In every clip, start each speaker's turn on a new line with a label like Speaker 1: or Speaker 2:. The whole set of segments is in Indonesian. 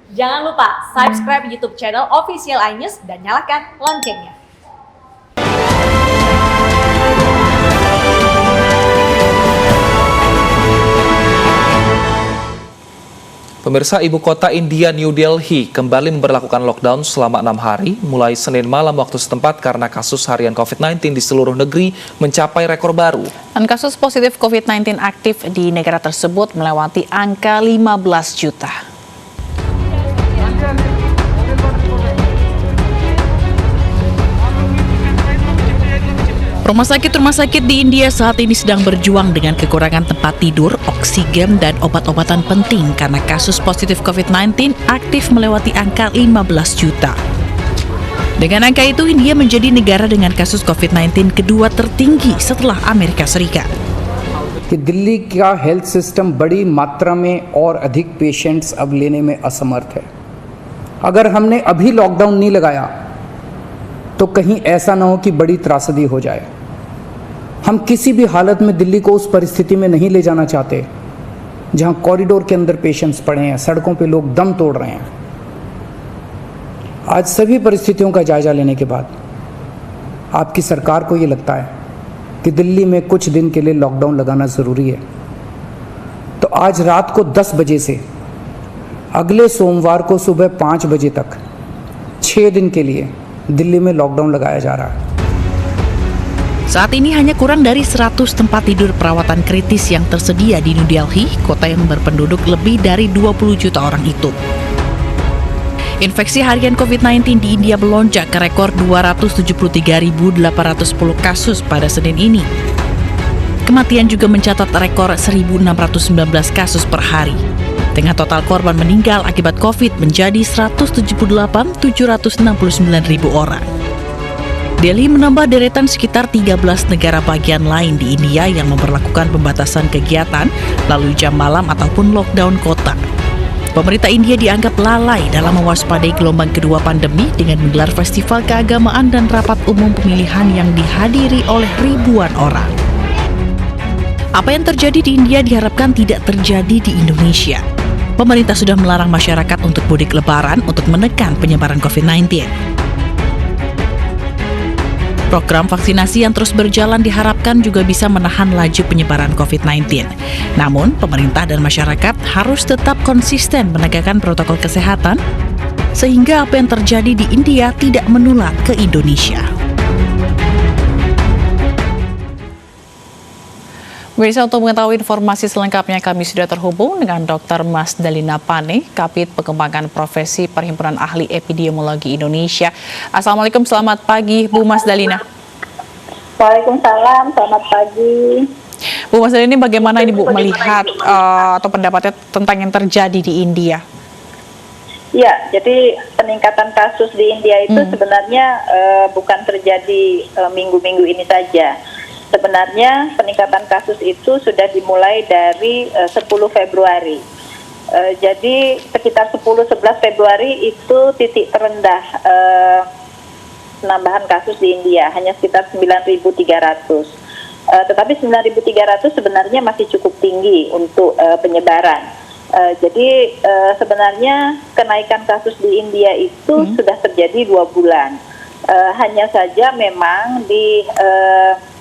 Speaker 1: Jangan lupa subscribe YouTube channel Official iNews dan nyalakan loncengnya.
Speaker 2: Pemirsa, ibu kota India New Delhi kembali memberlakukan lockdown selama 6 hari mulai Senin malam waktu setempat karena kasus harian COVID-19 di seluruh negeri mencapai rekor baru.
Speaker 3: Dan kasus positif COVID-19 aktif di negara tersebut melewati angka 15 juta. Rumah sakit di India saat ini sedang berjuang dengan kekurangan tempat tidur, oksigen, dan obat-obatan penting karena kasus positif COVID-19 aktif melewati angka 15 juta. Dengan angka itu, India menjadi negara dengan kasus COVID-19 kedua tertinggi setelah Amerika Serikat.
Speaker 4: कि दिल्ली का health system बड़ी मात्रा में और अधिक पेशेंट्स अब लेने में असमर्थ है। अगर हमने अभी लॉकडाउन नहीं लगाया तो कहीं ऐसा ना हो कि बड़ी त्रासदी हो जाए। हम किसी भी हालत में दिल्ली को उस परिस्थिति में नहीं ले जाना चाहते जहां कॉरिडोर के अंदर पेशेंट्स पड़े हैं, सड़कों पे लोग दम तोड़ रहे हैं। आज सभी परिस्थितियों का जायजा लेने के बाद आपकी सरकार को ये लगता है कि दिल्ली में कुछ दिन के लिए लॉकडाउन लगाना ज़रूरी है, तो आज रात को 10 बजे से अगले सोमवार को सुबह 5 बजे तक 6 दिन के लिए दिल्ली में लॉकडाउन लगाया जा रहा है।
Speaker 3: Saat ini hanya kurang dari 100 tempat tidur perawatan kritis yang tersedia di New Delhi, kota yang berpenduduk lebih dari 20 juta orang itu. Infeksi harian COVID-19 di India melonjak ke rekor 273.810 kasus pada Senin ini. Kematian juga mencatat rekor 1.619 kasus per hari. Dengan total korban meninggal akibat COVID menjadi 178.769.000 orang. Delhi menambah deretan sekitar 13 negara bagian lain di India yang memberlakukan pembatasan kegiatan lalu jam malam ataupun lockdown kota. Pemerintah India dianggap lalai dalam mewaspadai gelombang kedua pandemi dengan menggelar festival keagamaan dan rapat umum pemilihan yang dihadiri oleh ribuan orang. Apa yang terjadi di India diharapkan tidak terjadi di Indonesia. Pemerintah sudah melarang masyarakat untuk mudik lebaran untuk menekan penyebaran COVID-19. Program vaksinasi yang terus berjalan diharapkan juga bisa menahan laju penyebaran COVID-19. Namun, pemerintah dan masyarakat harus tetap konsisten menegakkan protokol kesehatan sehingga apa yang terjadi di India tidak menular ke Indonesia. Bisa untuk mengetahui informasi selengkapnya kami sudah terhubung dengan Dr. Mas Dalina Pane, Kapit Pengembangan Profesi Perhimpunan Ahli Epidemiologi Indonesia. Assalamualaikum, selamat pagi Bu Mas Dalina.
Speaker 5: Waalaikumsalam, selamat pagi.
Speaker 3: Bu Mas Dalina, bagaimana ini Bu melihat atau pendapatnya tentang yang terjadi di India?
Speaker 5: Ya, jadi peningkatan kasus di India itu sebenarnya bukan terjadi minggu-minggu ini saja. Sebenarnya peningkatan kasus itu sudah dimulai dari 10 Februari. Jadi sekitar 10-11 Februari itu titik terendah penambahan kasus di India, hanya sekitar 9.300. Tetapi 9.300 sebenarnya masih cukup tinggi untuk penyebaran. Jadi sebenarnya kenaikan kasus di India itu sudah terjadi 2 bulan. Hanya saja memang di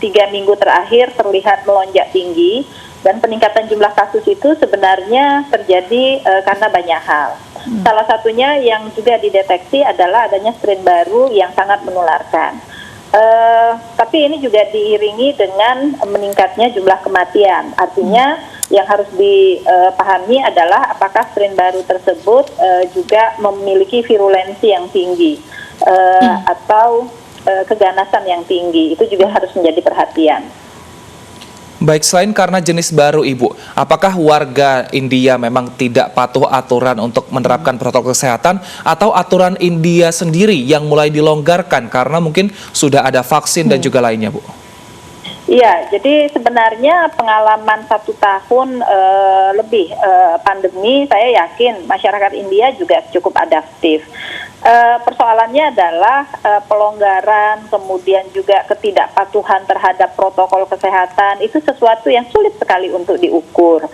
Speaker 5: 3 minggu terakhir terlihat melonjak tinggi dan peningkatan jumlah kasus itu sebenarnya terjadi karena banyak hal. Salah satunya yang juga dideteksi adalah adanya strain baru yang sangat menularkan. Tapi ini juga diiringi dengan meningkatnya jumlah kematian. Artinya yang harus dipahami adalah apakah strain baru tersebut juga memiliki virulensi yang tinggi atau keganasan yang tinggi. Itu juga harus menjadi perhatian.
Speaker 2: Baik, selain karena jenis baru Ibu, apakah warga India memang tidak patuh aturan untuk menerapkan protokol kesehatan atau aturan India sendiri yang mulai dilonggarkan karena mungkin sudah ada vaksin dan juga lainnya Bu?
Speaker 5: Iya, jadi sebenarnya pengalaman 1 tahun lebih pandemi, saya yakin masyarakat India juga cukup adaptif. Persoalannya adalah pelonggaran, kemudian juga ketidakpatuhan terhadap protokol kesehatan, itu sesuatu yang sulit sekali untuk diukur.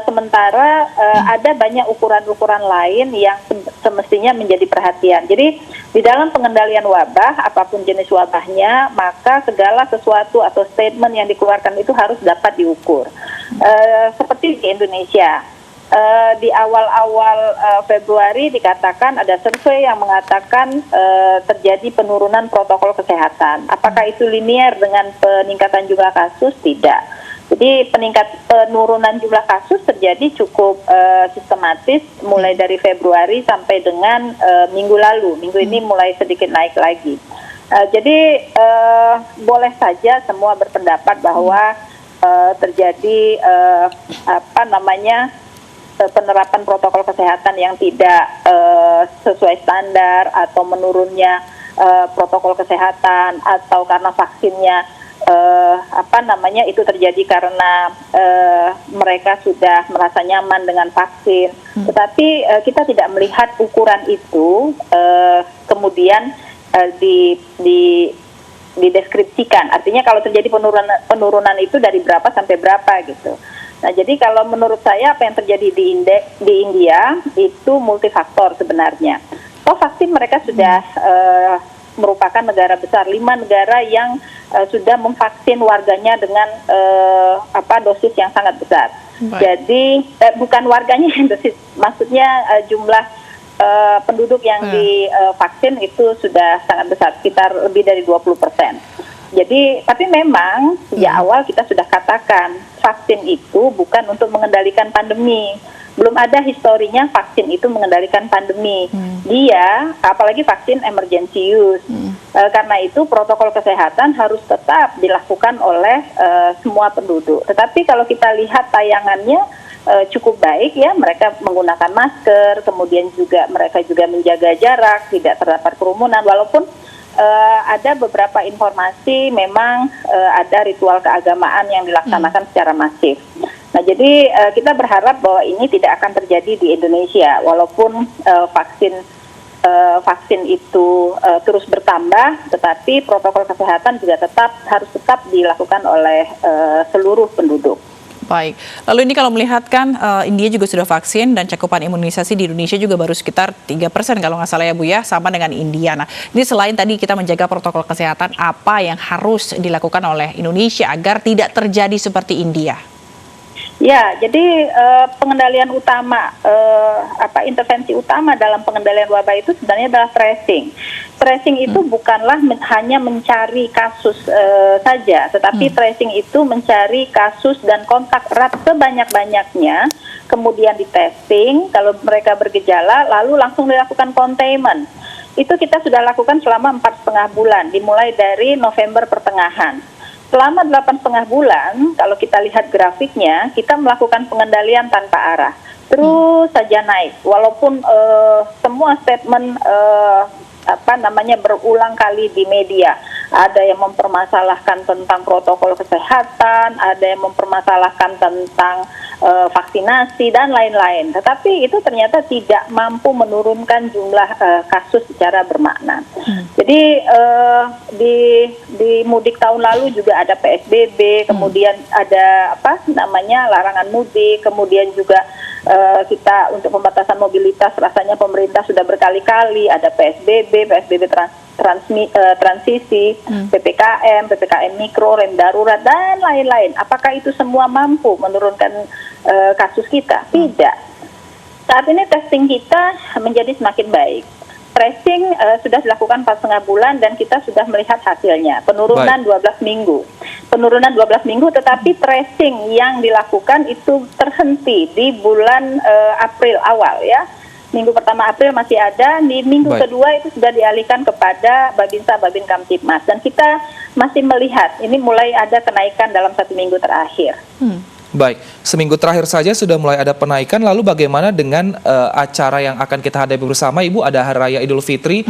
Speaker 5: Sementara ada banyak ukuran-ukuran lain yang semestinya menjadi perhatian. Jadi di dalam pengendalian wabah, apapun jenis wabahnya, maka segala sesuatu atau statement yang dikeluarkan itu harus dapat diukur. Seperti di Indonesia, di awal-awal Februari dikatakan ada survei yang mengatakan terjadi penurunan protokol kesehatan. Apakah itu linear dengan peningkatan jumlah kasus? Tidak. Jadi penurunan jumlah kasus terjadi cukup sistematis mulai dari Februari sampai dengan minggu lalu. Minggu ini mulai sedikit naik lagi. Jadi boleh saja semua berpendapat bahwa terjadi penerapan protokol kesehatan yang tidak sesuai standar atau menurunnya protokol kesehatan atau karena vaksinnya itu terjadi karena mereka sudah merasa nyaman dengan vaksin. Tetapi kita tidak melihat ukuran itu kemudian dideskripsikan. Artinya kalau terjadi penurunan itu dari berapa sampai berapa gitu. Nah, jadi kalau menurut saya apa yang terjadi di India itu multifaktor sebenarnya. Vaksin mereka sudah merupakan negara besar, 5 negara yang sudah memvaksin warganya dengan dosis yang sangat besar. Jadi bukan warganya yang dosis, maksudnya jumlah penduduk yang divaksin itu sudah sangat besar, sekitar lebih dari 20%. Jadi, tapi memang sejak awal kita sudah katakan vaksin itu bukan untuk mengendalikan pandemi. Belum ada historinya vaksin itu mengendalikan pandemi. Dia, apalagi vaksin emergency use. Karena itu protokol kesehatan harus tetap dilakukan oleh semua penduduk. Tetapi kalau kita lihat tayangannya cukup baik ya, mereka menggunakan masker, kemudian juga mereka juga menjaga jarak, tidak terdapat kerumunan, walaupun ada beberapa informasi memang ada ritual keagamaan yang dilaksanakan secara masif. Nah, jadi kita berharap bahwa ini tidak akan terjadi di Indonesia, walaupun vaksin itu terus bertambah, tetapi protokol kesehatan juga harus tetap dilakukan oleh seluruh penduduk.
Speaker 6: Baik, lalu ini kalau melihat kan India juga sudah vaksin dan cakupan imunisasi di Indonesia juga baru sekitar 3% kalau nggak salah ya Bu ya, sama dengan India. Nah, ini selain tadi kita menjaga protokol kesehatan, apa yang harus dilakukan oleh Indonesia agar tidak terjadi seperti India?
Speaker 5: Ya, jadi pengendalian utama, intervensi utama dalam pengendalian wabah itu sebenarnya adalah tracing. Tracing itu bukanlah hanya mencari kasus saja, tetapi tracing itu mencari kasus dan kontak erat sebanyak-banyaknya, kemudian di testing, kalau mereka bergejala, lalu langsung dilakukan containment. Itu kita sudah lakukan selama 4,5 bulan, dimulai dari November pertengahan. Selama 8,5 bulan, kalau kita lihat grafiknya, kita melakukan pengendalian tanpa arah. Terus saja naik, walaupun semua statement berulang kali di media. Ada yang mempermasalahkan tentang protokol kesehatan, ada yang mempermasalahkan tentang vaksinasi dan lain-lain. Tetapi itu ternyata tidak mampu menurunkan jumlah kasus secara bermakna. Jadi di mudik tahun lalu juga ada PSBB, kemudian ada larangan mudik, kemudian juga kita untuk pembatasan mobilitas rasanya pemerintah sudah berkali-kali ada PSBB transisi, PPKM mikro, rem darurat dan lain-lain. Apakah itu semua mampu menurunkan kasus kita? Tidak. Saat ini testing kita menjadi semakin baik. Tracing sudah dilakukan 4,5 bulan dan kita sudah melihat hasilnya. Penurunan 12 minggu. Penurunan 12 minggu, tetapi tracing yang dilakukan itu terhenti di bulan April awal ya. Minggu pertama April masih ada, di minggu kedua itu sudah dialihkan kepada Babinsa Babin Kamtibmas, dan kita masih melihat ini mulai ada kenaikan dalam 1 minggu terakhir.
Speaker 2: Baik, seminggu terakhir saja sudah mulai ada penaikan, lalu bagaimana dengan acara yang akan kita hadapi bersama, Ibu? Ada Hari Raya Idul Fitri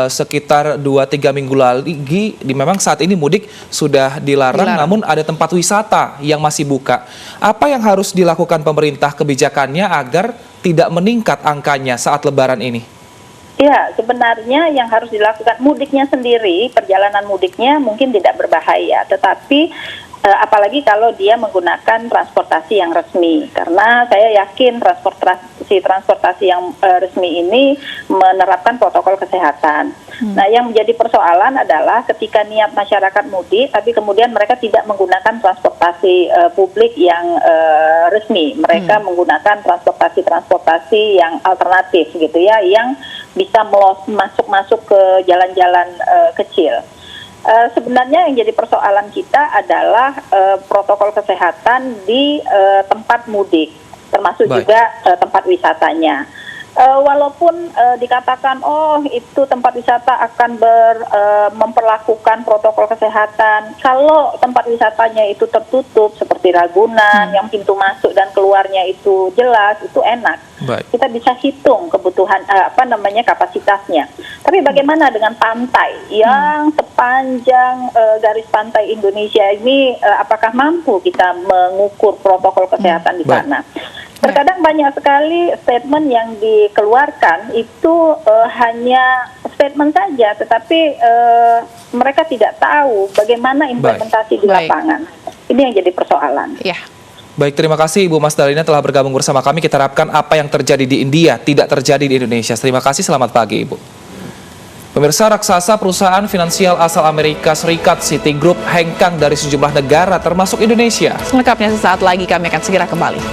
Speaker 2: sekitar 2-3 minggu lagi, memang saat ini mudik sudah dilarang, namun ada tempat wisata yang masih buka. Apa yang harus dilakukan pemerintah kebijakannya agar tidak meningkat angkanya saat Lebaran ini?
Speaker 5: Ya, sebenarnya yang harus dilakukan mudiknya sendiri, perjalanan mudiknya mungkin tidak berbahaya, tetapi apalagi kalau dia menggunakan transportasi yang resmi, karena saya yakin transportasi yang resmi ini menerapkan protokol kesehatan. Nah, yang menjadi persoalan adalah ketika niat masyarakat mudik, tapi kemudian mereka tidak menggunakan transportasi publik yang resmi, mereka menggunakan transportasi yang alternatif gitu ya, yang bisa masuk ke jalan-jalan kecil. Sebenarnya yang jadi persoalan kita adalah protokol kesehatan di tempat mudik, termasuk juga tempat wisatanya. Walaupun dikatakan itu tempat wisata akan memperlakukan protokol kesehatan, kalau tempat wisatanya itu tertutup seperti Ragunan yang pintu masuk dan keluarnya itu jelas, itu enak. Kita bisa hitung kebutuhan kapasitasnya. Tapi bagaimana dengan pantai yang sepanjang garis pantai Indonesia ini, apakah mampu kita mengukur protokol kesehatan di sana? Terkadang banyak sekali statement yang dikeluarkan itu hanya statement saja, tetapi mereka tidak tahu bagaimana implementasi di lapangan. Ini yang jadi persoalan.
Speaker 6: Ya.
Speaker 2: Baik, terima kasih Ibu Mas Dalina telah bergabung bersama kami. Kita harapkan apa yang terjadi di India tidak terjadi di Indonesia. Terima kasih, selamat pagi Ibu. Pemirsa, raksasa perusahaan finansial asal Amerika Serikat Citigroup hengkang dari sejumlah negara termasuk Indonesia.
Speaker 6: Selengkapnya sesaat lagi, kami akan segera kembali.